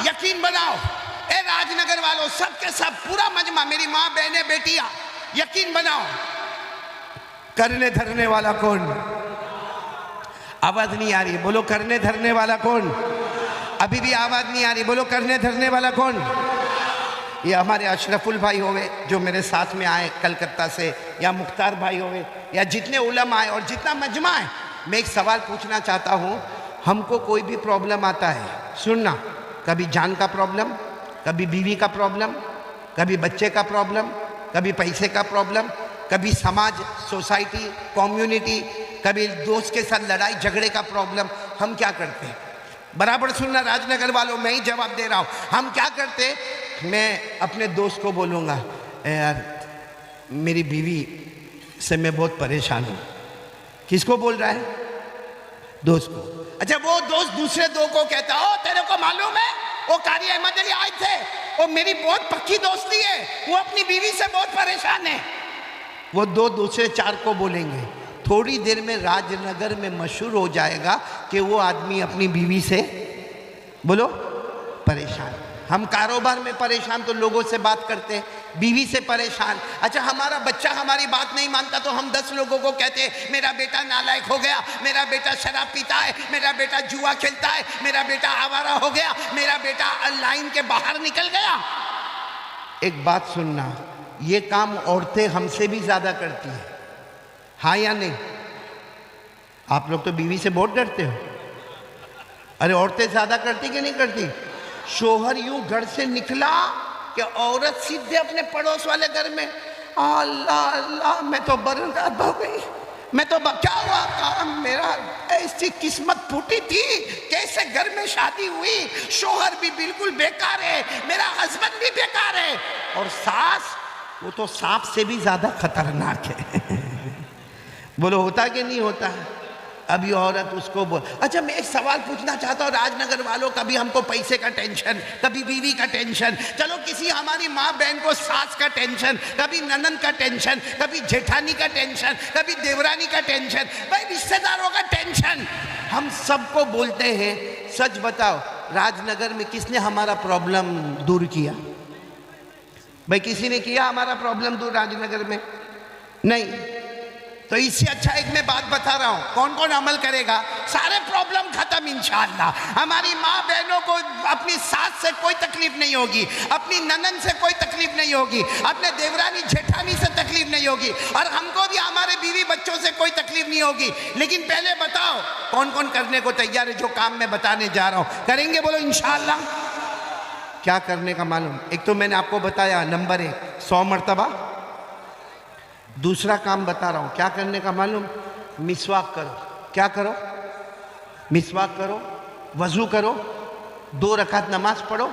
یقین بناؤ اے راج نگر والوں، سب کے سب پورا مجمع، میری ماں بہنیں بیٹیاں، یقین بناؤ کرنے دھرنے والا کون؟ آواز نہیں آ رہی، بولو کرنے دھرنے والا کون؟ ابھی بھی آواز نہیں آ رہی، بولو کرنے دھرنے والا کون؟ یہ ہمارے اشرف البھائی ہوئے جو میرے ساتھ میں آئے کلکتہ سے، یا مختار بھائی ہوئے، یا جتنے علماء آئے اور جتنا مجمع ہے، میں ایک سوال پوچھنا چاہتا ہوں. ہم کو کوئی بھی پرابلم آتا ہے، سننا، کبھی جان کا پرابلم، کبھی بیوی کا پرابلم، کبھی بچے کا پرابلم، کبھی پیسے کا پرابلم، کبھی سماج، سوسائٹی، کمیونٹی، کبھی دوست کے ساتھ لڑائی جھگڑے کا پرابلم. ہم کیا کرتے ہیں؟ برابر سننا راج نگر والوں، میں ہی جواب دے رہا ہوں. ہم کیا کرتے؟ میں اپنے دوست کو بولوں گا، اے یار میری بیوی سے میں بہت پریشان ہوں. کس کو بول رہا ہے؟ دوست کو. اچھا وہ دوست دوسرے دو کو کہتا ہے، تیرے کو معلوم ہے وہ قاری احمد علی آئے تھے، وہ میری بہت پکی دوستی ہے، وہ اپنی بیوی سے بہت پریشان ہے. وہ دو دوسرے چار کو بولیں گے، تھوڑی دیر میں راج نگر میں مشہور ہو جائے گا کہ وہ آدمی اپنی بیوی سے بولو پریشان. ہم کاروبار میں پریشان تو لوگوں سے بات کرتے ہیں، بیوی سے پریشان. اچھا ہمارا بچہ ہماری بات نہیں مانتا تو ہم 10 لوگوں کو کہتے ہیں میرا بیٹا نالائق ہو گیا، میرا بیٹا شراب پیتا ہے، میرا بیٹا جوا کھیلتا ہے، میرا بیٹا آوارہ ہو گیا، میرا بیٹا لائن کے باہر نکل گیا. ایک بات سننا، یہ کام عورتیں ہم سے بھی زیادہ کرتی ہیں، ہاں یا نہیں؟ آپ لوگ تو بیوی سے بہت ڈرتے ہو. ارے عورتیں زیادہ کرتی کہ نہیں کرتی؟ شوہر یوں گھر سے نکلا کہ عورت سیدھے اپنے پڑوس والے گھر میں، اللہ اللہ میں تو برباد ہو گئی، میں تو کیا ہوا کام میرا، ایسی قسمت پھوٹی تھی، کیسے گھر میں شادی ہوئی، شوہر بھی بالکل بیکار ہے، میرا ہسبینڈ بھی بیکار ہے. اور ساس، وہ تو سانپ سے بھی زیادہ خطرناک ہے. بولو ہوتا کہ نہیں ہوتا؟ ابھی عورت اس کو بول. اچھا میں ایک سوال پوچھنا چاہتا ہوں راج نگر والوں، کبھی ہم کو پیسے کا ٹینشن، کبھی بیوی کا ٹینشن، چلو کسی ہماری ماں بہن کو ساس کا ٹینشن، کبھی ننند کا ٹینشن، کبھی جیٹھانی کا ٹینشن، کبھی دیورانی کا ٹینشن، بھائی رشتہ داروں کا ٹینشن. ہم سب کو بولتے ہیں سچ بتاؤ راج نگر میں کس نے ہمارا پرابلم دور کیا؟ بھائی کسی نے کیا ہمارا پرابلم دور راج نگر میں؟ نہیں. تو اس سے اچھا ایک میں بات بتا رہا ہوں، کون کون عمل کرے گا سارے پرابلم ختم انشاءاللہ. ہماری ماں بہنوں کو اپنی ساس سے کوئی تکلیف نہیں ہوگی، اپنی ننند سے کوئی تکلیف نہیں ہوگی، اپنے دیورانی جیٹھانی سے تکلیف نہیں ہوگی، اور ہم کو بھی ہمارے بیوی بچوں سے کوئی تکلیف نہیں ہوگی. لیکن پہلے بتاؤ کون کون کرنے کو تیار ہے جو کام میں بتانے جا رہا ہوں؟ کریں گے؟ بولو انشاءاللہ. کیا کرنے کا معلوم؟ ایک تو میں نے آپ کو بتایا نمبر 1 100 مرتبہ. دوسرا کام بتا رہا ہوں کیا کرنے کا معلوم؟ مسواک کرو. کیا کرو؟ مسواک کرو، وضو کرو، 2 رکعت نماز پڑھو،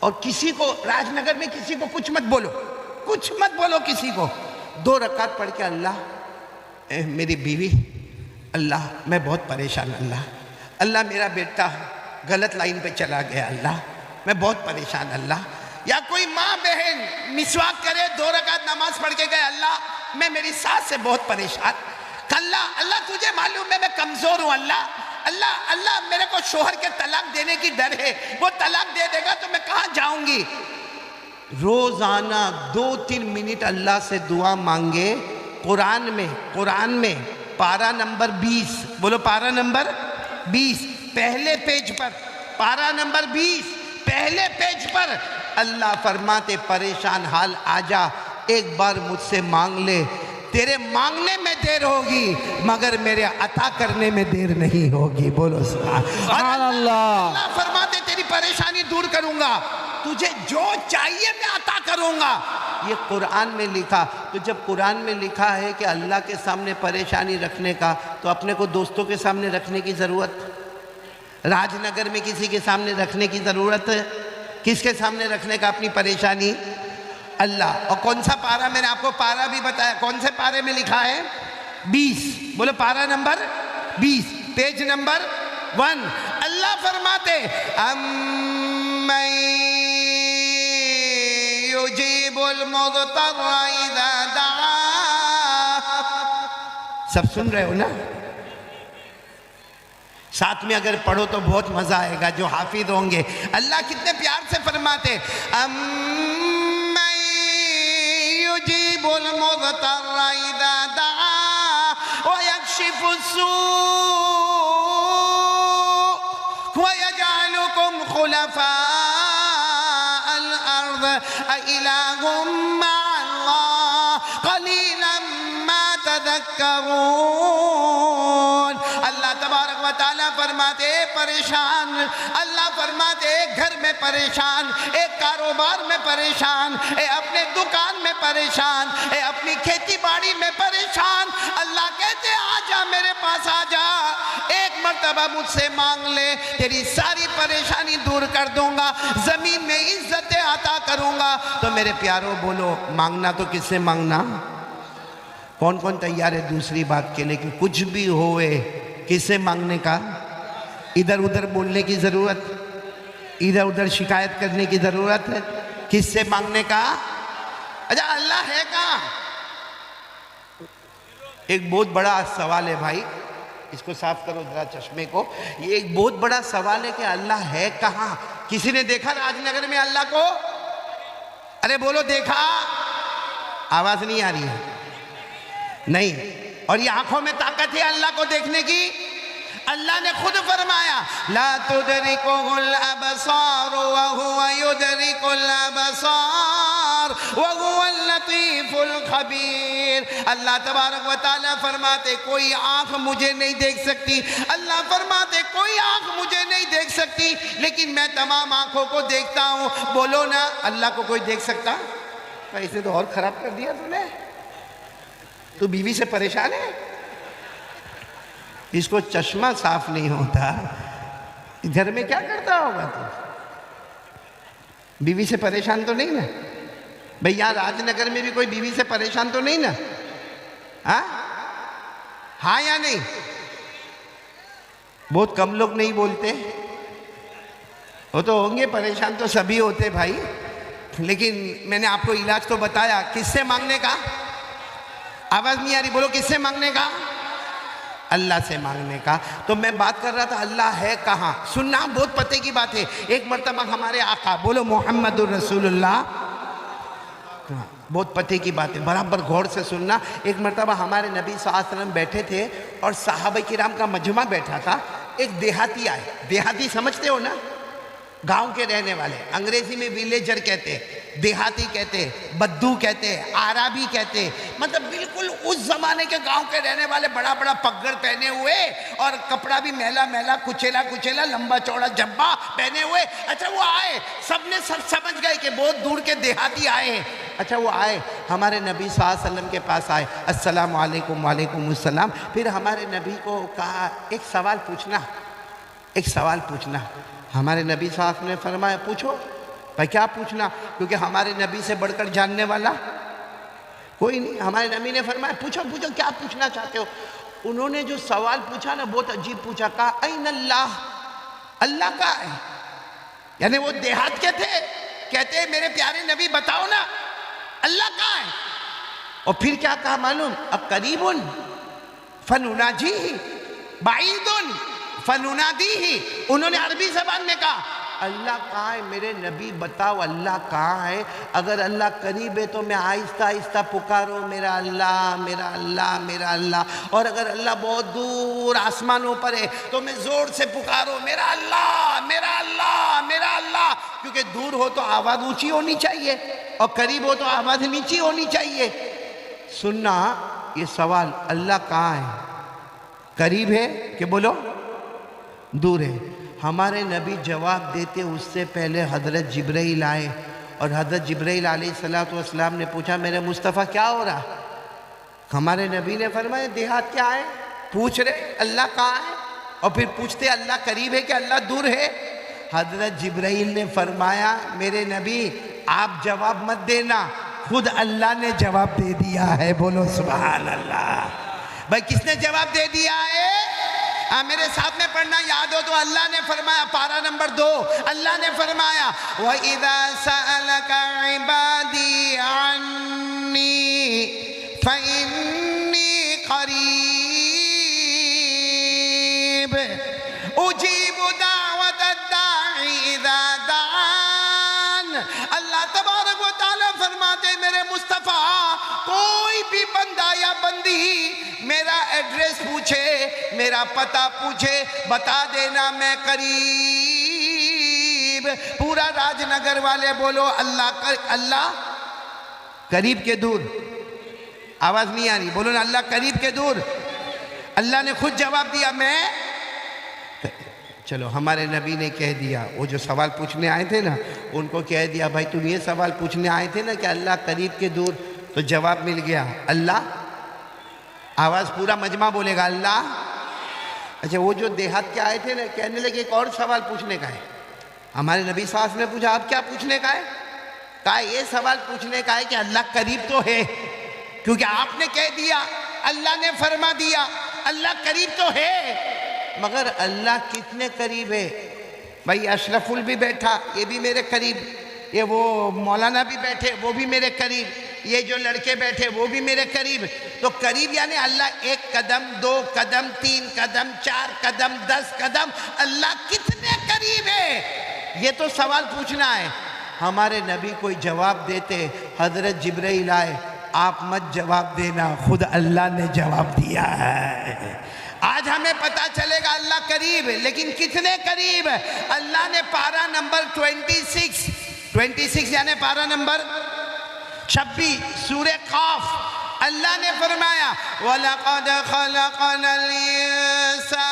اور کسی کو راج نگر میں کسی کو کچھ مت بولو، کچھ مت بولو کسی کو. 2 رکعت پڑھ کے اللہ اے میری بیوی، اللہ میں بہت پریشان، اللہ میرا بیٹا غلط لائن پہ چلا گیا، اللہ میں بہت پریشان. اللہ یا کوئی ماں بہن مسواک کرے، 2 رکعت نماز پڑھ کے گئے، اللہ میں میری ساس سے بہت پریشان، اللہ تجھے معلوم ہے میں کمزور ہوں، اللہ میرے کو شوہر کے طلاق دینے کی ڈر ہے، وہ طلاق دے دے گا تو میں کہاں جاؤں گی. روزانہ 2-3 منٹ اللہ سے دعا مانگے. قرآن میں پارہ نمبر 20، بولو پارہ نمبر 20 پہلے پیج پر، پارہ نمبر 20 پہلے پیج پر اللہ فرماتے پریشان حال آجا، ایک بار مجھ سے مانگ لے، تیرے مانگنے میں دیر ہوگی مگر میرے عطا کرنے میں دیر نہیں ہوگی. بولو سبحان اللہ. اللہ فرماتے تیری پریشانی دور کروں گا، تجھے جو چاہیے میں عطا کروں گا. یہ قرآن میں لکھا. تو جب قرآن میں لکھا ہے کہ اللہ کے سامنے پریشانی رکھنے کا، تو اپنے کو دوستوں کے سامنے رکھنے کی ضرورت، راج نگر میں کسی کے سامنے رکھنے کی ضرورت، کس کے سامنے رکھنے کا اپنی پریشانی؟ اللہ. اور کون سا پارہ؟ میں نے آپ کو پارہ بھی بتایا، کون سے پارے میں لکھا ہے؟ 20. بولو پارہ نمبر 20 پیج نمبر 1. اللہ فرماتے امن یجیب المضطر اذا دعا. سب سن رہے ہو نا؟ ساتھ میں اگر پڑھو تو بہت مزہ آئے گا جو حافظ ہوں گے. اللہ کتنے پیار سے فرماتے امن یجیب المضطر اذا دعا ویکشف السوء ویجعلکم خلفاء الارض اإلہ مع اللہ قلیلا ما تذکرون. اللہ تبارک و تعالیٰ فرماتے پریشان، اللہ فرماتے گھر میں پریشان، ایک کاروبار میں پریشان، اپنے دکان میں پریشان، اپنی کھیتی باڑی میں پریشان. اللہ کہتے آجا میرے پاس آجا، ایک مرتبہ مجھ سے مانگ لے، تیری ساری پریشانی دور کر دوں گا، زمین میں عزتیں عطا کروں گا. تو میرے پیاروں بولو مانگنا تو کس سے مانگنا؟ کون کون تیار ہے دوسری بات کے لیے کہ کچھ بھی ہوئے کس سے مانگنے کا؟ ادھر ادھر بولنے کی ضرورت، ادھر ادھر شکایت کرنے کی ضرورت ہے؟ کس سے مانگنے کا؟ اچھا اللہ ہے کہاں؟ ایک بہت بڑا سوال ہے بھائی، اس کو صاف کرو ذرا چشمے کو. یہ ایک بہت بڑا سوال ہے کہ اللہ ہے کہاں؟ کسی نے دیکھا راج نگر میں اللہ کو؟ ارے بولو دیکھا؟ آواز نہیں آ رہی ہے. نہیں. اور یہ آنکھوں میں طاقت ہے اللہ کو دیکھنے کی. اللہ نے خود فرمایا لا تدرکہ الابصار وہو یدرک الابصار وہو اللطیف الخبیر. اللہ تبارک و تعالیٰ فرماتے کوئی آنکھ مجھے نہیں دیکھ سکتی، اللہ فرماتے کوئی آنکھ مجھے نہیں دیکھ سکتی لیکن میں تمام آنکھوں کو دیکھتا ہوں. بولو نا اللہ کو کوئی دیکھ سکتا؟ ایسے تو اور خراب کر دیا تو نے. تو بیوی سے پریشان ہے، اس کو چشمہ صاف نہیں ہوتا، گھر میں کیا کرتا ہوگا؟ تو بیوی سے پریشان تو نہیں نا بھئی؟ یہاں راج نگر میں بھی کوئی بیوی سے پریشان تو نہیں نا؟ ہاں یا نہیں؟ بہت کم لوگ نہیں بولتے. وہ تو ہوں گے پریشان، تو سبھی ہوتے بھائی، لیکن میں نے آپ کو علاج تو بتایا. کس سے مانگنے کا؟ آواز نہیں آ رہی، بولو کس سے مانگنے کا؟ اللہ سے مانگنے کا. تو میں بات کر رہا تھا اللہ ہے کہاں. سننا بہت پتے کی بات ہے. ایک مرتبہ ہمارے آقا، بولو محمد الرسول اللہ، بہت پتے کی بات ہے، برابر غور سے سننا. ایک مرتبہ ہمارے نبی صلی اللہ علیہ وسلم بیٹھے تھے اور صحابہ کرام کا مجمع بیٹھا تھا. ایک دیہاتی آئے. دیہاتی سمجھتے ہو نا؟ گاؤں کے رہنے والے، انگریزی میں ویلیجر کہتے، دیہاتی کہتے، بدو کہتے، عربی کہتے، مطلب بالکل اس زمانے کے گاؤں کے رہنے والے، بڑا بڑا پگڑ پہنے ہوئے اور کپڑا بھی میلا میلا، کچیلا کچیلا، لمبا چوڑا جبہ پہنے ہوئے. اچھا وہ آئے، سب نے سمجھ گئے کہ بہت دور کے دیہاتی آئے ہیں. اچھا وہ آئے ہمارے نبی صلی اللہ علیہ وسلم کے پاس آئے، السلام علیکم. وعلیکم السلام. پھر ہمارے نبی کو کہا ایک سوال پوچھنا، ایک سوال پوچھنا. ہمارے نبی صلی اللہ علیہ وسلم نے فرمایا پوچھو. بھائی کیا پوچھنا؟ کیونکہ ہمارے نبی سے بڑھ کر جاننے والا کوئی نہیں. ہمارے نبی نے فرمایا پوچھو پوچھو کیا پوچھنا چاہتے ہو. انہوں نے جو سوال پوچھا نا بہت عجیب پوچھا. کہا این اللہ، اللہ کہاں ہے؟ یعنی وہ دیہات کے تھے، کہتے ہیں میرے پیارے نبی بتاؤ نا اللہ کہاں ہے. اور پھر کیا کہا معلوم؟ اقریب فنناجیہ بعید فننادیہ. انہوں نے عربی زبان میں کہا اللہ کہاں ہے میرے نبی بتاؤ اللہ کہاں ہے. اگر اللہ قریب ہے تو میں آہستہ آہستہ پکاروں میرا اللہ میرا اللہ میرا اللہ، اور اگر اللہ بہت دور آسمانوں پر ہے تو میں زور سے پکاروں میرا اللہ میرا اللہ میرا اللہ. کیونکہ دور ہو تو آواز اونچی ہونی چاہیے اور قریب ہو تو آواز نیچی ہونی چاہیے. سننا یہ سوال اللہ کہاں ہے، قریب ہے کہ بولو دور ہے؟ ہمارے نبی جواب دیتے اس سے پہلے حضرت جبرائیل آئے اور حضرت جبرائیل علیہ السلام نے پوچھا میرے مصطفیٰ کیا ہو رہا؟ ہمارے نبی نے فرمایا دیہات کیا ہے، پوچھ رہے اللہ کہاں ہے، اور پھر پوچھتے اللہ قریب ہے کہ اللہ دور ہے. حضرت جبرائیل نے فرمایا میرے نبی آپ جواب مت دینا، خود اللہ نے جواب دے دیا ہے. بولو سبحان اللہ. بھائی کس نے جواب دے دیا ہے؟ میرے ساتھ میں پڑھنا یاد ہو تو اللہ نے فرمایا پارہ نمبر 2 اللہ نے فرمایا وَإِذَا سَأَلَكَ عِبَادِي عَنِّي فَإِنِّي قَرِيبٌ مصطفیٰ کوئی بھی بندہ یا بندی میرا ایڈریس پوچھے، میرا پتہ پوچھے، بتا دینا میں قریب۔ پورا راج نگر والے بولو اللہ قریب کے دور، آواز نہیں آ رہی، بولو نا اللہ قریب کے دور۔ اللہ نے خود جواب دیا میں، چلو ہمارے نبی نے کہہ دیا، وہ جو سوال پوچھنے آئے تھے نا ان کو کہہ دیا بھائی تم یہ سوال پوچھنے آئے تھے نا کہ اللہ قریب کے دور، تو جواب مل گیا اللہ۔ آواز پورا مجمع بولے گا اللہ۔ اچھا وہ جو دیہات کے آئے تھے نا کہنے لگے ایک اور سوال پوچھنے کا ہے۔ ہمارے نبی صلی اللہ علیہ وسلم نے پوچھا اب کیا پوچھنے کا ہے؟ کہا یہ سوال پوچھنے کا ہے کہ اللہ قریب تو ہے، کیونکہ آپ نے کہہ دیا، اللہ نے فرما دیا اللہ قریب تو ہے، مگر اللہ کتنے قریب ہے؟ بھائی اشرف ال بھی بیٹھا یہ بھی میرے قریب، یہ وہ مولانا بھی بیٹھے وہ بھی میرے قریب، یہ جو لڑکے بیٹھے وہ بھی میرے قریب۔ تو قریب یعنی اللہ 1 قدم 2 قدم 3 قدم 4 قدم 10 قدم، اللہ کتنے قریب ہے یہ تو سوال پوچھنا ہے۔ ہمارے نبی کوئی جواب دیتے، حضرت جبرائیل آئے، آپ مت جواب دینا، خود اللہ نے جواب دیا ہے۔ آج ہمیں پتا چلے گا اللہ قریب، لیکن کتنے قریب؟ اللہ نے پارہ نمبر 26 یعنی پارہ نمبر 26 سورہ قاف، اللہ نے فرمایا وَلَقَدْ خَلَقْنَا الْإِنسَانَ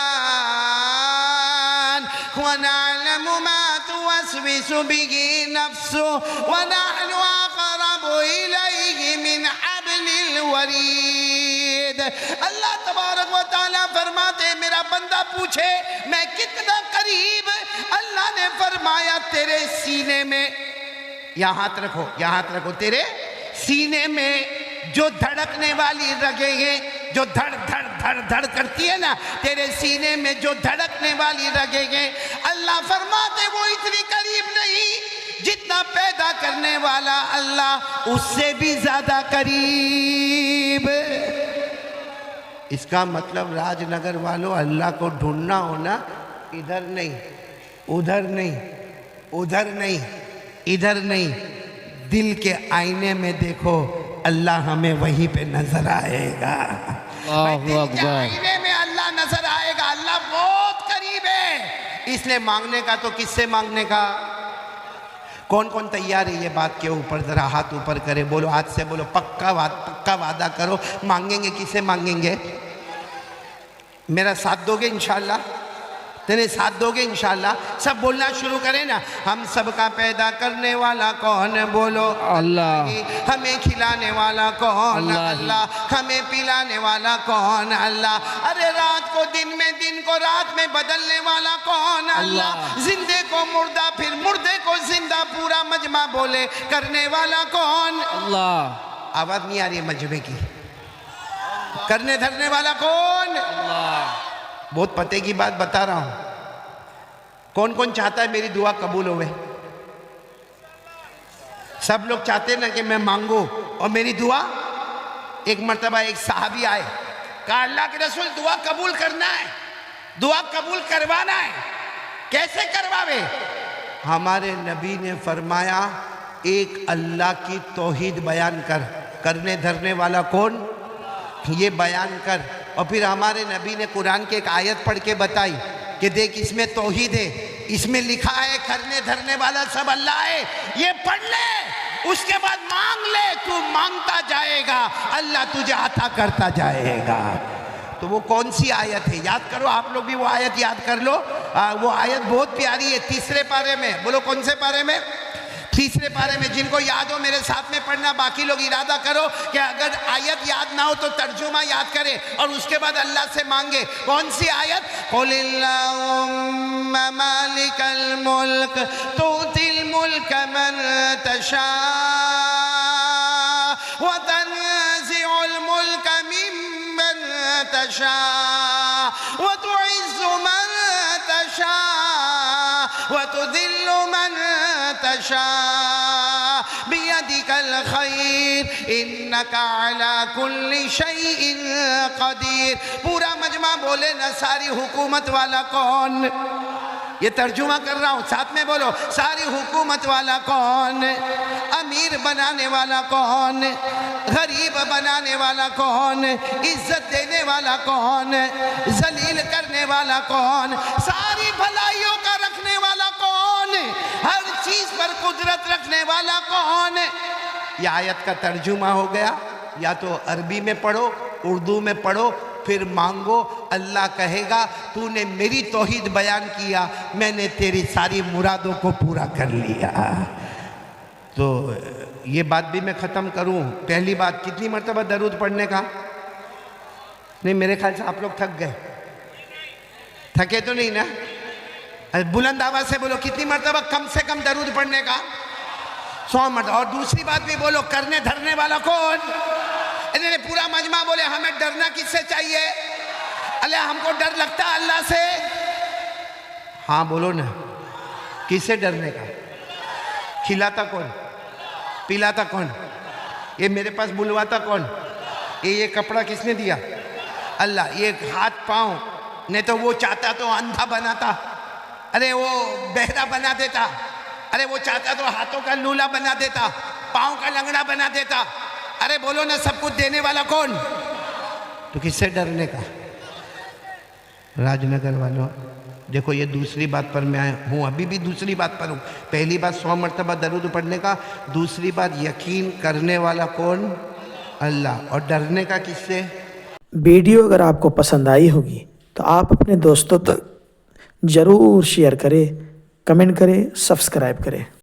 وَنَعْلَمُ مَا تُوَسْوِسُ بِهِ نَفْسُهُ وَنَحْنُ أَقْرَبُ إِلَيْهِ مِنْ حَبْلِ الْوَرِيدِ۔ اللہ تبارک و تعالیٰ فرماتے میرا بندہ پوچھے میں کتنا قریب، اللہ نے فرمایا تیرے سینے میں، یہاں ہاتھ رکھو، تیرے سینے میں جو دھڑکنے والی رگیں ہیں، جو دھڑ دھڑ دھڑ دھڑ کرتی ہے نا، تیرے سینے میں جو دھڑکنے والی رگیں ہیں، اللہ فرماتے وہ اتنی قریب نہیں جتنا پیدا کرنے والا اللہ اس سے بھی زیادہ قریب۔ اس کا مطلب راج نگر والوں اللہ کو ڈھونڈنا ہونا ادھر نہیں ادھر نہیں ادھر نہیں ادھر نہیں، دل کے آئینے میں دیکھو اللہ ہمیں وہیں پہ نظر آئے گا۔ دل کے آئینے میں اللہ نظر آئے گا، اللہ بہت قریب ہے۔ اس لیے مانگنے کا تو کس سے مانگنے کا؟ کون کون تیار ہے یہ بات کے اوپر ذرا ہاتھ اوپر کرے، بولو ہاتھ سے بولو پکا وعدہ کرو، مانگیں گے کسے مانگیں گے؟ میرا ساتھ دو گے انشاءاللہ؟ تیرے ساتھ دو گے انشاءاللہ؟ سب بولنا شروع کریں نا، ہم سب کا پیدا کرنے والا کون؟ بولو اللہ۔ ہمیں کھلانے والا کون؟ اللہ۔ ہمیں پلانے والا کون؟ اللہ۔ ارے رات کو دن میں، دن کو رات میں بدلنے والا کون؟ اللہ۔ زندے کو مردہ، پھر مردے کو زندہ، پورا مجمع بولے کرنے والا کون؟ اللہ۔ آواز نہیں آ رہی ہے مجمع کی؟ کرنے دھرنے والا کون؟ اللہ۔ بہت پتے کی بات بتا رہا ہوں، کون کون چاہتا ہے میری دعا قبول ہوئے؟ سب لوگ چاہتے ہیں نا کہ میں مانگوں اور میری دعا؟ ایک مرتبہ ایک صحابی آئے، کہا اللہ کے رسول دعا قبول کرنا ہے، دعا قبول کروانا ہے، کیسے کرواوے؟ ہمارے نبی نے فرمایا ایک اللہ کی توحید بیان کر، کرنے دھرنے والا کون؟ یہ بیان کر۔ اور پھر ہمارے نبی نے قرآن کی ایک آیت پڑھ کے بتائی کہ دیکھ اس میں توحید ہے، اس میں لکھا ہے کرنے دھرنے والا سب اللہ ہے، یہ پڑھ لے، اس کے بعد مانگ لے، تو مانگتا جائے گا اللہ تجھے عطا کرتا جائے گا۔ تو وہ کون سی آیت ہے یاد کرو، آپ لوگ بھی وہ آیت یاد کر لو، وہ آیت بہت پیاری ہے، 3 پارے میں، بولو کون سے پارے میں؟ 3 پارے میں۔ جن کو یاد ہو میرے ساتھ میں پڑھنا، باقی لوگ ارادہ کرو کہ اگر آیت یاد نہ ہو تو ترجمہ یاد کرے اور اس کے بعد اللہ سے مانگے۔ کون سی آیت؟ قُلِ اللَّهُمَّ مَالِكَ الْمُلْكِ تُؤْتِي الْمُلْكَ مَنْ تَشَاءُ وَتَنزِعُ الْمُلْكَ مِمَّنْ تَشَاءُ وَتُعِزُّ مَنْ تَشَاءُ وَتُذِلُّ مَنْ تشاء بيدك الخير انك على كل شيء قدير۔ پورا مجمع بولے نا ساری حکومت والا کون؟ یہ ترجمہ کر رہا ہوں، ساتھ میں بولو، ساری حکومت والا کون؟ امیر بنانے والا کون؟ غریب بنانے والا کون؟ عزت دینے والا کون؟ ذلیل کرنے والا کون؟ ساری بھلائیوں کا رکھنے والا کون؟ ہر چیز پر قدرت رکھنے والا کون؟ یہ آیت کا ترجمہ ہو گیا، یا تو عربی میں پڑھو، اردو میں پڑھو، پھر مانگو، اللہ کہے گا تو نے میری توحید بیان کیا، میں نے تیری ساری مرادوں کو پورا کر لیا۔ تو یہ بات بھی میں ختم کروں۔ پہلی بات، کتنی مرتبہ درود پڑھنے کا؟ نہیں، میرے خیال سے آپ لوگ تھک گئے، تھکے تو نہیں نا؟ بلند آواز سے بولو، کتنی مرتبہ کم سے کم درود پڑھنے کا؟ 100 مرتبہ۔ اور دوسری بات بھی بولو، کرنے دھرنے والا کون؟ انہیں پورا مجمع بولے، ہمیں ڈرنا کس سے چاہیے؟ اللہ، ہم کو ڈر لگتا ہے اللہ سے؟ ہاں بولو نا، کس سے ڈرنے کا؟ کھلاتا کون؟ پلاتا کون؟ یہ میرے پاس بلواتا کون؟ یہ کپڑا کس نے دیا؟ اللہ۔ یہ ہاتھ پاؤں، نہیں تو وہ چاہتا تو اندھا بناتا، ارے وہ بہرا بنا دیتا، ارے وہ چاہتا تو ہاتھوں کا لولا بنا دیتا، پاؤں کا لنگڑا بنا دیتا۔ ارے بولو نا، سب کچھ دینے والا کون؟ تو کس سے ڈرنے کا؟ راج نگر والوں دیکھو، یہ دوسری بات پر میں ہوں، ابھی بھی دوسری بات پر ہوں۔ پہلی بات 100 مرتبہ درود پڑھنے کا، دوسری بات یقین کرنے والا کون؟ اللہ۔ اور ڈرنے کا کس سے؟ ویڈیو اگر آپ کو پسند آئی ہوگی تو آپ اپنے دوستوں تک ضرور شیئر کریں، کمنٹ کریں، سبسکرائب کریں۔